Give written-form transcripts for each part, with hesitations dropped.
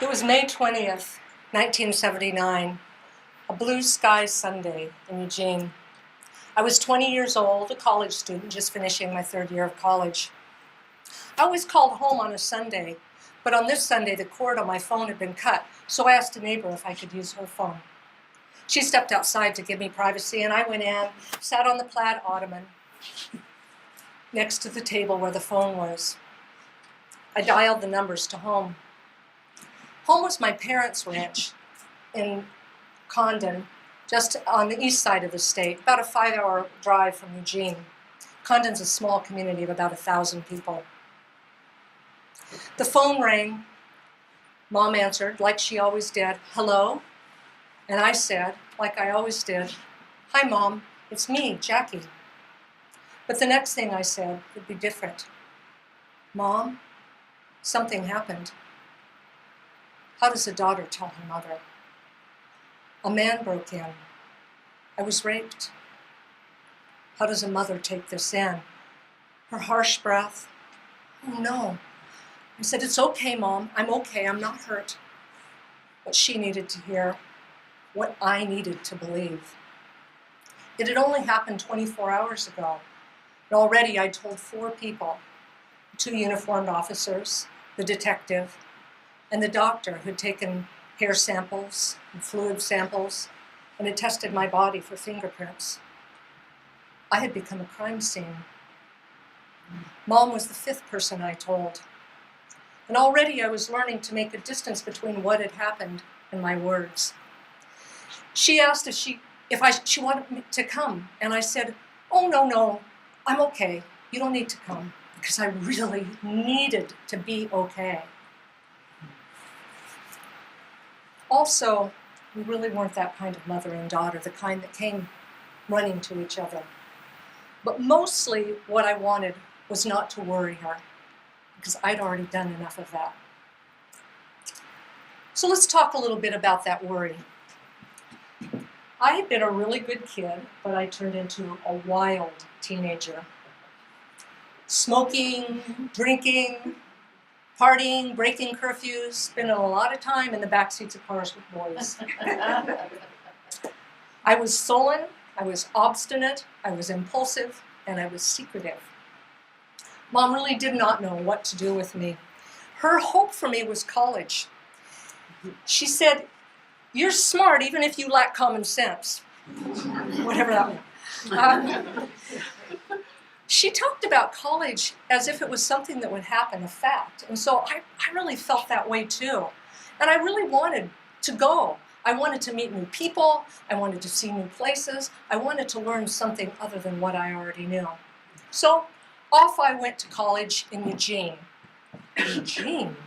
It was May 20th, 1979, a blue sky Sunday in Eugene. I was 20 years old, a college student, just finishing my third year of college. I always called home on a Sunday, but on this Sunday the cord on my phone had been cut, so I asked a neighbor if I could use her phone. She stepped outside to give me privacy, and I went in, sat on the plaid ottoman next to the table where the phone was. I dialed the numbers to home. Home was my parents' ranch in Condon, just on the east side of the state, about a 5-hour drive from Eugene. Condon's a small community of about 1,000 people. The phone rang. Mom answered, like she always did, "Hello?" And I said, like I always did, "Hi, Mom, it's me, Jackie." But the next thing I said would be different. "Mom, something happened." How does a daughter tell her mother? A man broke in. I was raped. How does a mother take this in? Her harsh breath. "Oh no." I said, "It's okay, Mom. I'm okay. I'm not hurt." What she needed to hear, what I needed to believe. It had only happened 24 hours ago, and already I'd told 4 people, 2 uniformed officers, the detective, and the doctor who'd taken hair samples and fluid samples and had tested my body for fingerprints. I had become a crime scene. Mom was the 5th person I told. And already I was learning to make a distance between what had happened and my words. She asked if she wanted me to come, and I said, "Oh, no, I'm okay. You don't need to come," because I really needed to be okay. Also, we really weren't that kind of mother and daughter, the kind that came running to each other. But mostly what I wanted was not to worry her, because I'd already done enough of that. So let's talk a little bit about that worry. I had been a really good kid, but I turned into a wild teenager. Smoking, drinking, partying, breaking curfews, spending a lot of time in the back seats of cars with boys. I was sullen, I was obstinate, I was impulsive, and I was secretive. Mom really did not know what to do with me. Her hope for me was college. She said, "You're smart even if you lack common sense." Whatever that meant. She talked about college as if it was something that would happen, a fact. And so I really felt that way too. And I really wanted to go. I wanted to meet new people. I wanted to see new places. I wanted to learn something other than what I already knew. So off I went to college in Eugene. Eugene?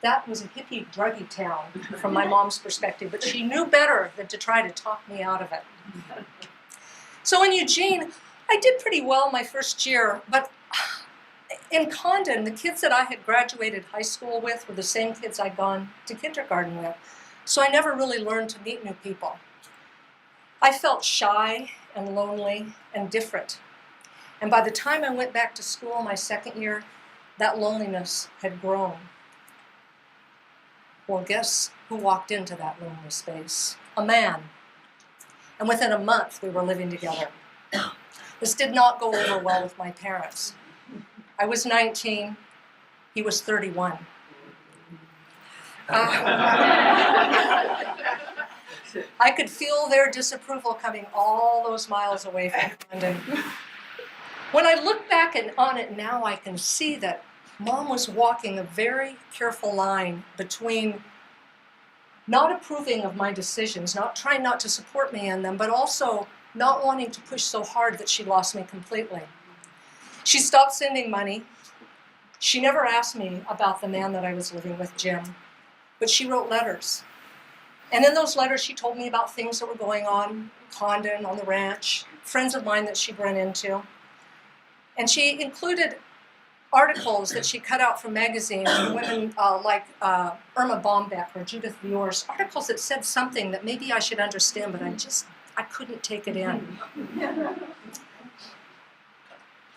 That was a hippie, druggy town from my mom's perspective, but she knew better than to try to talk me out of it. So in Eugene, I did pretty well my first year, but in Condon, the kids that I had graduated high school with were the same kids I'd gone to kindergarten with, so I never really learned to meet new people. I felt shy and lonely and different, and by the time I went back to school my second year, that loneliness had grown. Well, guess who walked into that lonely space? A man. And within a month, we were living together. This did not go over well with my parents. I was 19, he was 31. I could feel their disapproval coming all those miles away from London. When I look back on it now, I can see that Mom was walking a very careful line between not approving of my decisions, not trying not to support me in them, but also not wanting to push so hard that she lost me completely. She stopped sending money. She never asked me about the man that I was living with, Jim, but she wrote letters. And in those letters, she told me about things that were going on in Condon, on the ranch, friends of mine that she'd run into. And she included articles that she cut out from magazines, from women like Irma Bombeck or Judith Viors, articles that said something that maybe I should understand, but I couldn't take it in.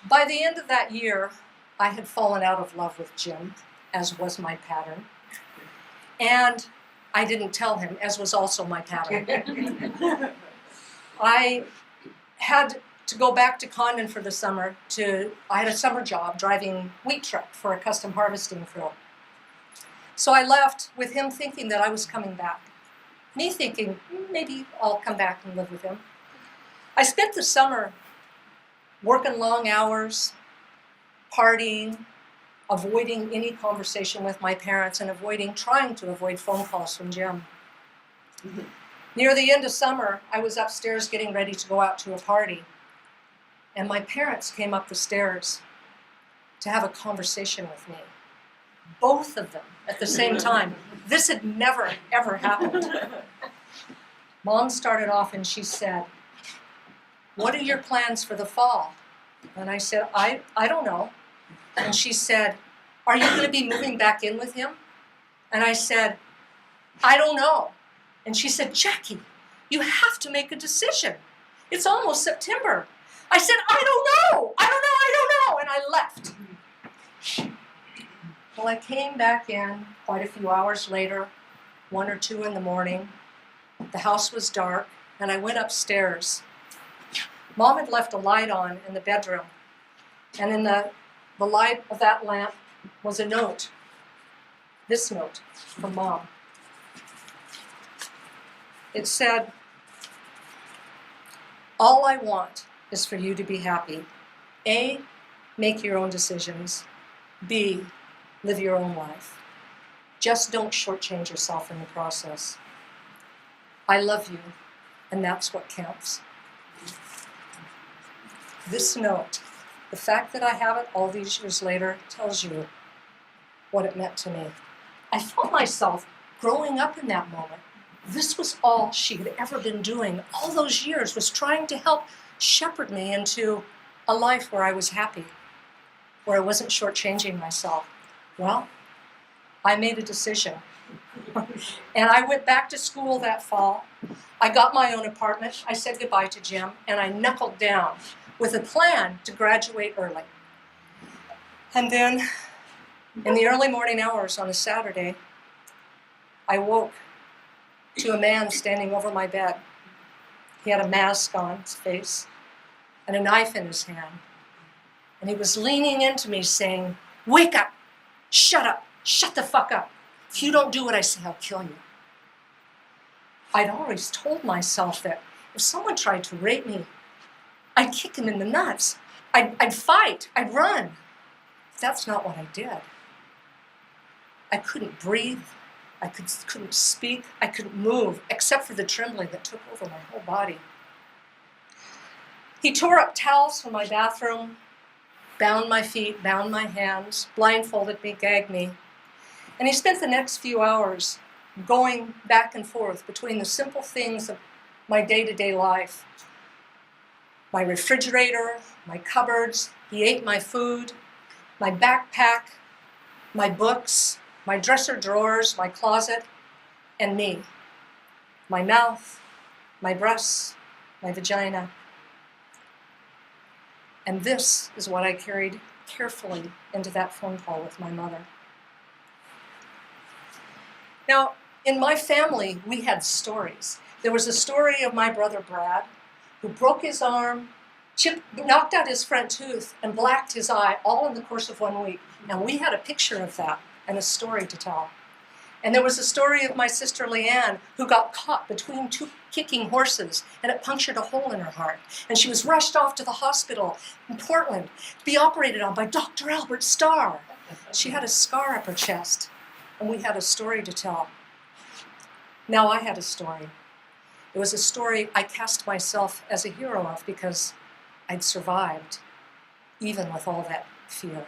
By the end of that year, I had fallen out of love with Jim, as was my pattern. And I didn't tell him, as was also my pattern. I had to go back to Condon for the summer. I had a summer job driving wheat truck for a custom harvesting crew. So I left with him thinking that I was coming back. Me thinking, maybe I'll come back and live with him. I spent the summer working long hours, partying, avoiding any conversation with my parents, and trying to avoid phone calls from Jim. Mm-hmm. Near the end of summer, I was upstairs getting ready to go out to a party, and my parents came up the stairs to have a conversation with me. Both of them at the same time. This had never, ever happened. Mom started off and she said, "What are your plans for the fall?" And I said, I don't know. And she said, "Are you going to be moving back in with him?" And I said, "I don't know." And she said, "Jackie, you have to make a decision. It's almost September." I said, "I don't know. And I left. Well, I came back in quite a few hours later, 1 or 2 in the morning. The house was dark, and I went upstairs. Mom had left a light on in the bedroom, and in the light of that lamp was a note. This note from Mom. It said, "All I want is for you to be happy. A, make your own decisions. B, live your own life. Just don't shortchange yourself in the process. I love you, and that's what counts." This note, the fact that I have it all these years later, tells you what it meant to me. I felt myself growing up in that moment. This was all she had ever been doing all those years, was trying to help shepherd me into a life where I was happy, where I wasn't shortchanging myself. Well, I made a decision. And I went back to school that fall. I got my own apartment. I said goodbye to Jim, and I knuckled down with a plan to graduate early. And then, in the early morning hours on a Saturday, I woke to a man standing over my bed. He had a mask on his face and a knife in his hand. And he was leaning into me saying, "Wake up, shut the fuck up. If you don't do what I say, I'll kill you." I'd always told myself that if someone tried to rape me, I'd kick him in the nuts. I'd fight, I'd run. That's not what I did. I couldn't breathe. I couldn't speak. I couldn't move, except for the trembling that took over my whole body. He tore up towels from my bathroom, bound my feet, bound my hands, blindfolded me, gagged me. And he spent the next few hours going back and forth between the simple things of my day-to-day life. My refrigerator, my cupboards. He ate my food, my backpack, my books, my dresser drawers, my closet, and me. My mouth, my breasts, my vagina. And this is what I carried carefully into that phone call with my mother. Now, in my family, we had stories. There was a story of my brother Brad, who broke his arm, knocked out his front tooth, and blacked his eye, all in the course of 1 week. And we had a picture of that and a story to tell. And there was a story of my sister Leanne, who got caught between 2 kicking horses, and it punctured a hole in her heart. And she was rushed off to the hospital in Portland to be operated on by Dr. Albert Starr. She had a scar up her chest, and we had a story to tell. Now I had a story. It was a story I cast myself as a hero of because I'd survived, even with all that fear.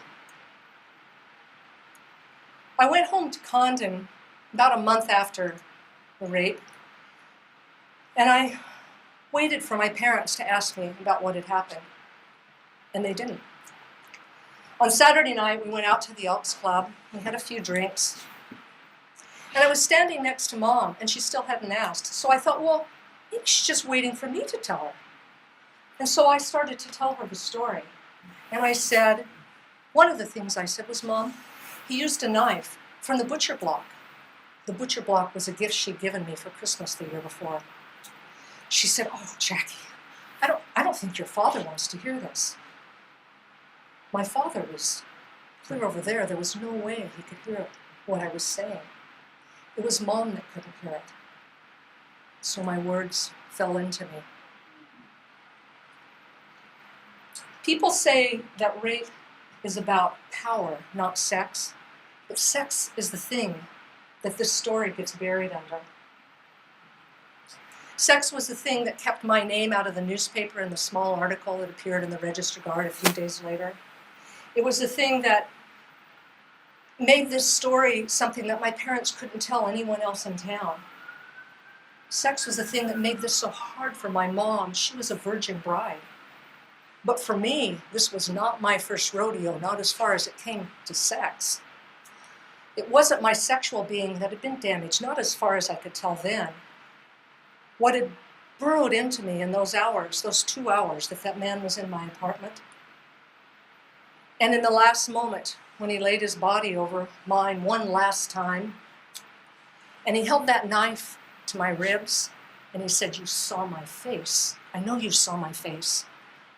I went home to Condon about a month after the rape, and I waited for my parents to ask me about what had happened, and they didn't. On Saturday night, we went out to the Elks Club. We had a few drinks, and I was standing next to Mom, and she still hadn't asked. So I thought, well, maybe she's just waiting for me to tell her. And so I started to tell her the story. And I said, one of the things I said was, "Mom, he used a knife from the butcher block. The butcher block was a gift she'd given me for Christmas the year before. She said, "Oh, Jackie, I don't think your father wants to hear this." My father was clear over there. There was no way he could hear what I was saying. It was Mom that couldn't hear it. So my words fell into me. People say that rape is about power, not sex. But sex is the thing that this story gets buried under. Sex was the thing that kept my name out of the newspaper in the small article that appeared in the Register Guard a few days later. It was the thing that made this story something that my parents couldn't tell anyone else in town. Sex was the thing that made this so hard for my mom. She was a virgin bride. But for me, this was not my first rodeo, not as far as it came to sex. It wasn't my sexual being that had been damaged, not as far as I could tell then. What had burrowed into me in those hours, those 2 hours that man was in my apartment, and in the last moment when he laid his body over mine one last time, and he held that knife to my ribs, and he said, "You saw my face. I know you saw my face.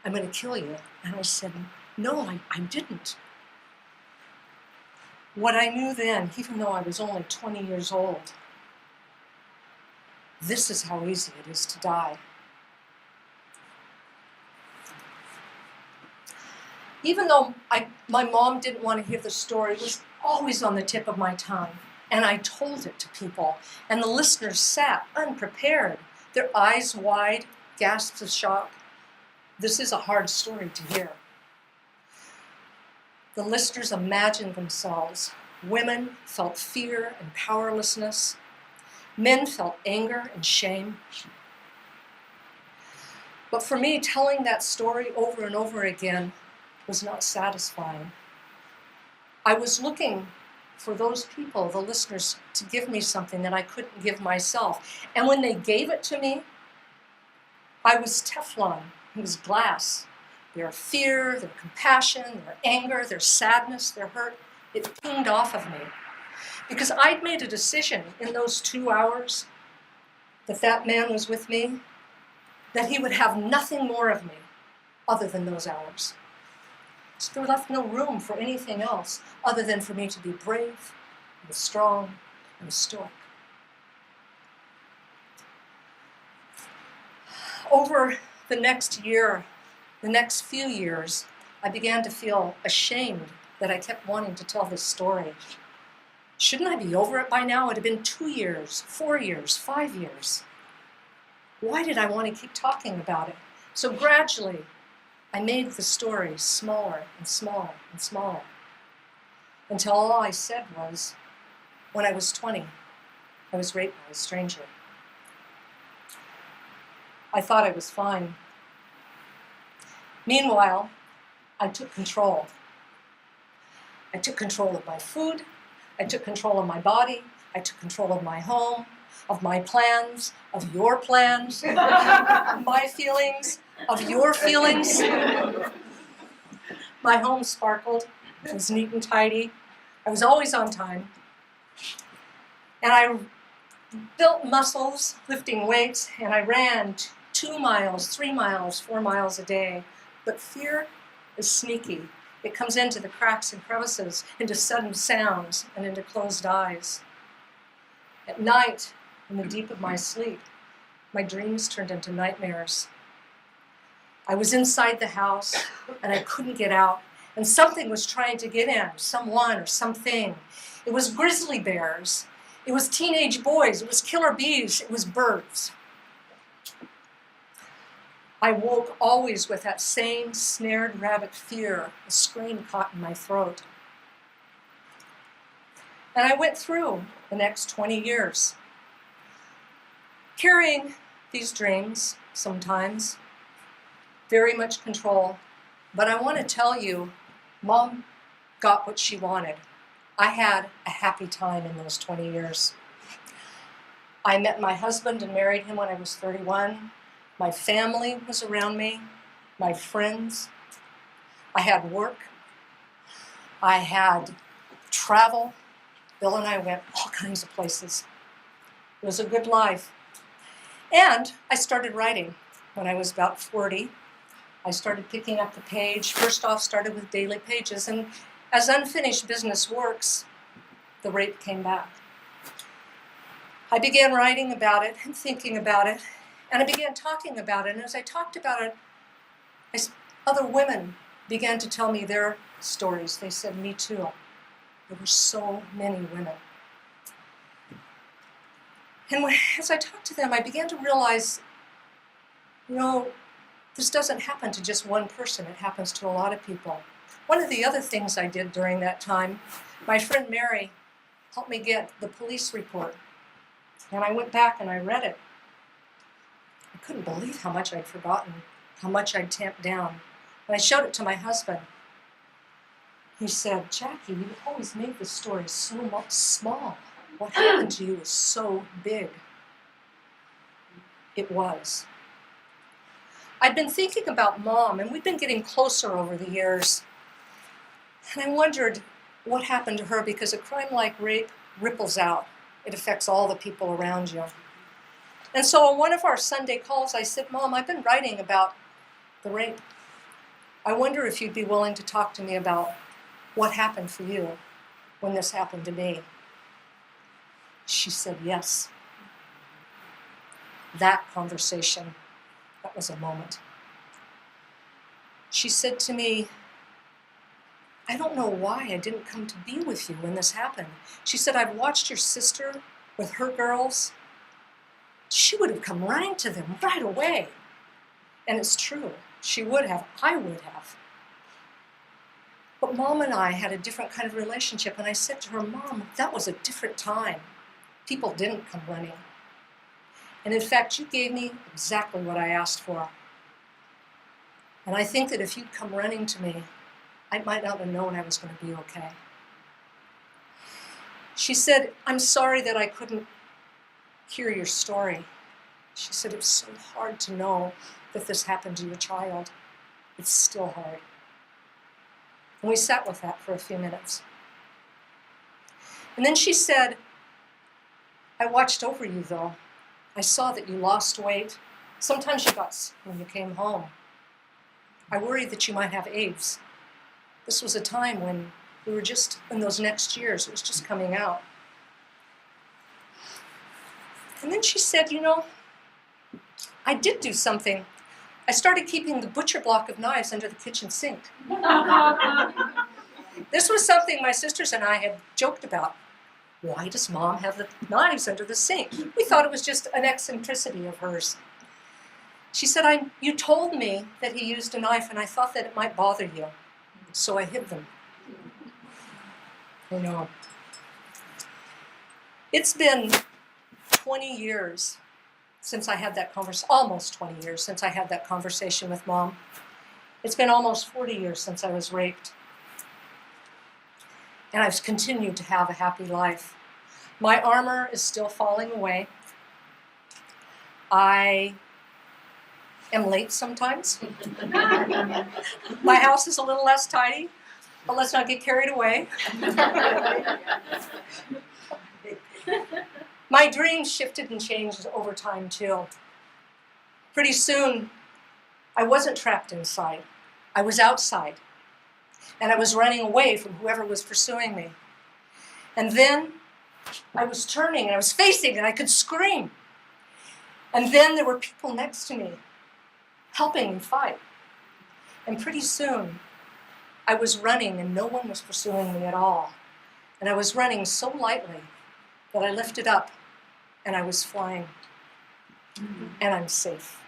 I'm going to kill you." And I said, "No, I didn't." What I knew then, even though I was only 20 years old, this is how easy it is to die. Even though my mom didn't want to hear the story, it was always on the tip of my tongue. And I told it to people. And the listeners sat unprepared, their eyes wide, gasps of shock. This is a hard story to hear. The listeners imagined themselves. Women felt fear and powerlessness. Men felt anger and shame. But for me, telling that story over and over again was not satisfying. I was looking for those people, the listeners, to give me something that I couldn't give myself. And when they gave it to me, I was Teflon. It was glass. Their fear, their compassion, their anger, their sadness, their hurt, it pinged off of me. Because I'd made a decision in those 2 hours that man was with me, that he would have nothing more of me other than those hours. So there left no room for anything else other than for me to be brave and strong and stoic. Over the next year, the next few years, I began to feel ashamed that I kept wanting to tell this story. Shouldn't I be over it by now? It had been 2 years, 4 years, 5 years. Why did I want to keep talking about it? So gradually, I made the story smaller and smaller and smaller, until all I said was, when I was 20, I was raped by a stranger. I thought I was fine. Meanwhile, I took control. I took control of my food. I took control of my body. I took control of my home, of my plans, of your plans, my feelings, of your feelings. My home sparkled. It was neat and tidy. I was always on time. And I built muscles, lifting weights, and I ran 2 miles, 3 miles, 4 miles a day. But fear is sneaky. It comes into the cracks and crevices, into sudden sounds, and into closed eyes. At night, in the deep of my sleep, my dreams turned into nightmares. I was inside the house, and I couldn't get out, and something was trying to get in, someone or something. It was grizzly bears. It was teenage boys. It was killer bees. It was birds. I woke always with that same snared rabbit fear, a scream caught in my throat. And I went through the next 20 years, carrying these dreams sometimes, very much control. But I want to tell you, Mom got what she wanted. I had a happy time in those 20 years. I met my husband and married him when I was 31. My family was around me, my friends. I had work. I had travel. Bill and I went all kinds of places. It was a good life. And I started writing when I was about 40. I started picking up the page. First off, started with daily pages. And as unfinished business works, the rape came back. I began writing about it and thinking about it. And I began talking about it. And as I talked about it, other women began to tell me their stories. They said, me too. There were so many women. And as I talked to them, I began to realize, this doesn't happen to just one person. It happens to a lot of people. One of the other things I did during that time, my friend Mary helped me get the police report. And I went back and I read it. I couldn't believe how much I'd forgotten, how much I'd tamped down. And I showed it to my husband. He said, Jackie, you always made the story so small. What happened to you was so big. It was. I'd been thinking about Mom, and we'd been getting closer over the years. And I wondered what happened to her, because a crime like rape ripples out. It affects all the people around you. And so on one of our Sunday calls, I said, Mom, I've been writing about the rape. I wonder if you'd be willing to talk to me about what happened for you when this happened to me. She said yes. That conversation, that was a moment. She said to me, I don't know why I didn't come to be with you when this happened. She said, I've watched your sister with her girls. She would have come running to them right away. And it's true. She would have. I would have. But Mom and I had a different kind of relationship. And I said to her, Mom, that was a different time. People didn't come running. And in fact, you gave me exactly what I asked for. And I think that if you'd come running to me, I might not have known I was going to be okay. She said, I'm sorry that I couldn't hear your story. She said, it's so hard to know that this happened to your child. It's still hard. And we sat with that for a few minutes. And then she said, I watched over you, though. I saw that you lost weight. Sometimes you got sick when you came home. I worried that you might have AIDS. This was a time when we were just, in those next years, it was just coming out. And then she said, I did do something. I started keeping the butcher block of knives under the kitchen sink. This was something my sisters and I had joked about. Why does Mom have the knives under the sink? We thought it was just an eccentricity of hers. She said, you told me that he used a knife, and I thought that it might bother you, so I hid them. It's been 20 years since I had that conversation, almost 20 years since I had that conversation with Mom. It's been almost 40 years since I was raped. And I've continued to have a happy life. My armor is still falling away. I am late sometimes. My house is a little less tidy, but let's not get carried away. My dreams shifted and changed over time too. Pretty soon, I wasn't trapped inside. I was outside. And I was running away from whoever was pursuing me. And then I was turning and I was facing and I could scream. And then there were people next to me helping me fight. And pretty soon I was running and no one was pursuing me at all. And I was running so lightly that I lifted up and I was flying. And I'm safe.